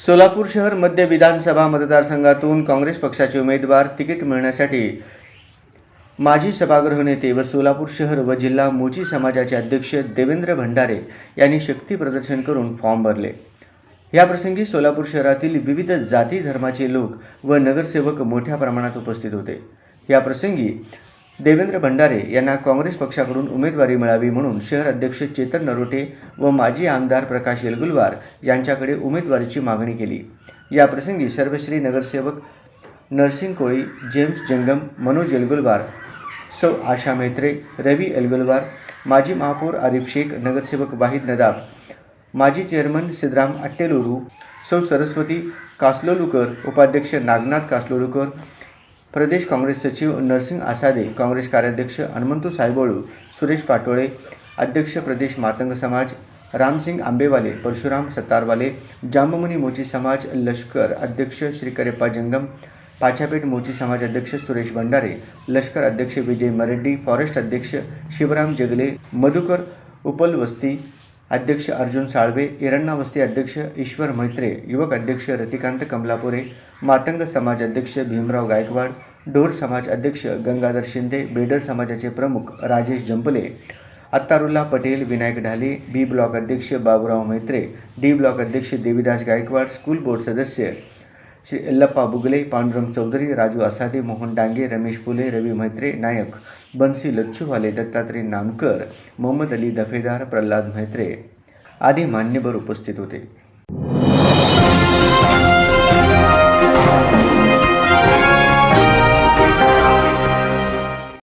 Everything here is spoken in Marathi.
सोलापूर शहर मध्य विधानसभा मतदारसंघातून काँग्रेस पक्षाचे उमेदवार तिकीट मिळण्यासाठी माजी सभागृह नेते व सोलापूर शहर व जिल्हा मोची समाजाचे अध्यक्ष देवेंद्र भंडारे यांनी शक्ती प्रदर्शन करून फॉर्म भरले। याप्रसंगी सोलापूर शहरातील विविध जाती धर्माचे लोक व नगरसेवक मोठ्या प्रमाणात उपस्थित होते। याप्रसंगी देवेंद्र भंडारे यांना काँग्रेस पक्षाकडून उमेदवारी मिळावी म्हणून शहर अध्यक्ष चेतन नरोटे व माजी आमदार प्रकाश येलगुलवार यांच्याकडे उमेदवारीची मागणी केली। याप्रसंगी सर्वश्री नगरसेवक नरसिंग कोळी, जेम्स जंगम, मनोज येलगुलवार, सौ आशा मेत्रे, रवी येलगुलवार, माजी महापौर आरिफ शेख, नगरसेवक वाहिद नदाब, माजी चेअरमन सिद्धराम अट्टेलूरू, सौ सरस्वती कासलोलुकर, उपाध्यक्ष नागनाथ कासलोलुकर, प्रदेश काँग्रेस सचिव नरसिंग आसादे, काँग्रेस कार्याध्यक्ष हनुमंतू सायबोळू, सुरेश पाटोळे, अध्यक्ष प्रदेश मातंग समाज रामसिंग आंबेवाले, परशुराम सत्तारवाले, जांबुमनी मोची समाज लष्कर अध्यक्ष श्रीकरेप्पा जंगम, पाछापेठ मोची समाज अध्यक्ष सुरेश भंडारे, लष्कर अध्यक्ष विजय मरेड्डी, फॉरेस्ट अध्यक्ष शिवराम जगले, मधुकर उपलवस्ती अध्यक्ष अर्जुन साळवे, एरण्णा वस्ती अध्यक्ष ईश्वर मैत्रे, युवक अध्यक्ष रतिकांत कमलापुरे, मातंग समाज अध्यक्ष भीमराव गायकवाड, ढोर समाज अध्यक्ष गंगाधर शिंदे, बेडर समाजाचे प्रमुख राजेश जंपले, अत्तारुल्ला पटेल, विनायक ढाले, बी ब्लॉक अध्यक्ष बाबूराव मैत्रे, डी ब्लॉक अध्यक्ष देवीदास गायकवाड, स्कूल बोर्ड सदस्य श्री एल्लप्पा बुगले, पांडुरंग चौधरी, राजू आसादे, मोहन डांगे, रमेश फुले, रवी मैत्रे नायक, बन्सी लच्छूवाले, दत्तात्रय नामकर, मोहम्मद अली दफेदार, प्रल्हाद मैत्रे आदी मान्यवर उपस्थित होते।